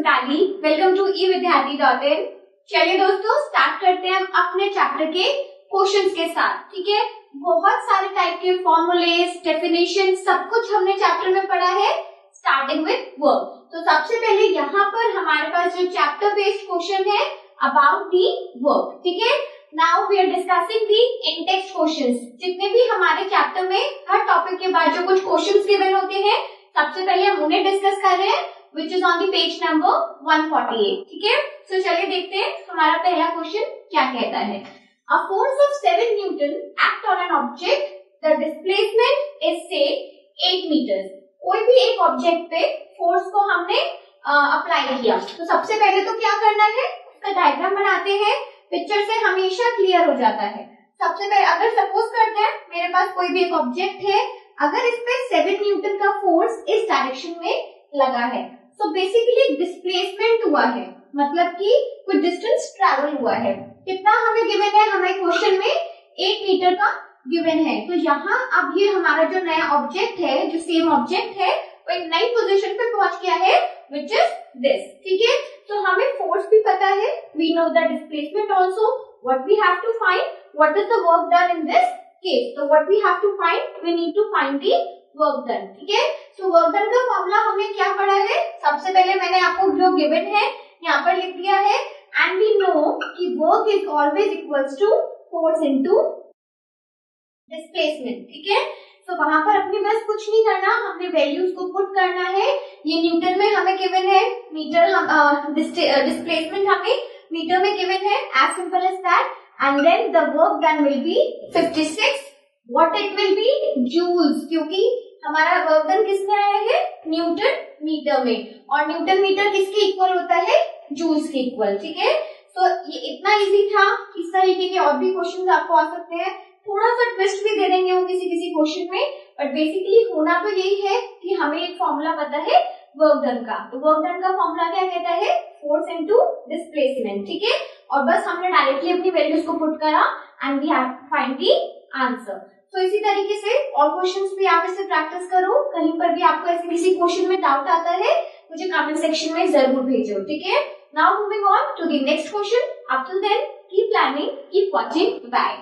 Mitali. Welcome to evidyarthi.in। चलिए दोस्तों start करते हैं हम अपने चैप्टर के क्वेश्चंस के साथ। ठीक है, बहुत सारे टाइप के फॉर्मूलेस, डेफिनेशन सब कुछ हमने चैप्टर में पढ़ा है स्टार्टिंग विद वर्ब। तो सबसे पहले यहाँ पर हमारे पास जो चैप्टर बेस्ड क्वेश्चन है अबाउट दी वर्ब। ठीक है, now we are discussing the in text questions. जितने भी हमारे चैप्टर में हर टॉपिक के बाद जो कुछ क्वेश्चंस गिवन होते हैं सबसे पहले हम उन्हें डिस्कस कर रहे हैं, which is on the page number 148। ठीक है, तो चलिए देखते हैं हमारा पहला क्वेश्चन क्या कहता है। A force of 7 Newton act on an object, the displacement is say 8 meters। कोई भी एक ऑब्जेक्ट पे फोर्स को हमने अप्लाई किया, तो सबसे पहले तो क्या करना है, उसका डायग्राम बनाते हैं। पिक्चर से हमेशा क्लियर हो जाता है। सबसे पहले अगर सपोज करते हैं मेरे पास कोई भी एक ऑब्जेक्ट है, अगर इस पे 7 न्यूटन का फोर्स इस डायरेक्शन में लगा है, तो बेसिकली डिस्प्लेसमेंट हुआ है, मतलब कि कुछ डिस्टेंस ट्रैवल हुआ है। कितना हमें गिवन है, हमें क्वेश्चन में 8 मीटर का गिवन है। तो यहाँ अब ये हमारा जो नया ऑब्जेक्ट है, जो सेम ऑब्जेक्ट है, वो एक नई पोजीशन पे पहुंच गया है, विच इज दिस। ठीक है, तो हमें फोर्स भी पता है, we know the displacement also. What we have to find, what is the work done in this case. तो what we have to find, we need to find the work done. ठीक है, तो work done का formula हमने क्या पढ़ा है, सबसे पहले मैंने आपको जो गिवन है यहाँ पर लिख दिया है। एंड वी नो कि work is always equals to force into displacement. ठीक है, तो वहां पर अपने बस कुछ नहीं करना, हमने वैल्यूज को पुट करना है। ये न्यूटन में हमें गिवन है, मीटर हम डिस्प्लेसमेंट हमें मीटर में गिवन है, as simple as that. And then the work done will be 56। What it will be, joules, क्योंकि हमारा वर्क डन किसमें आया है, न्यूटन मीटर में, और न्यूटन मीटर किसके इक्वल होता है, जूल्स के इक्वल। ठीक है, तो ये इतना इजी था। इस तरीके के और भी क्वेश्चन आपको आ सकते हैं, थोड़ा सा ट्विस्ट भी दे देंगे वो किसी किसी क्वेश्चन में, बट बेसिकली होना तो यही है कि हमें एक फॉर्मूला पता है वर्क डन का। तो वर्क डन का फॉर्मूला क्या कहता है, फोर्स इनटू डिस्प्लेसमेंट। ठीक है, और बस हमने डायरेक्टली अपनी वैल्यूज को पुट करा and we have to find the answer. तो इसी तरीके से और क्वेश्चंस भी आप इससे प्रैक्टिस करो। कहीं पर भी आपको ऐसे किसी क्वेश्चन में डाउट आता है, मुझे कमेंट सेक्शन में जरूर भेजो। ठीक है, now moving on to the next question. Up till then keep learning, keep watching, bye.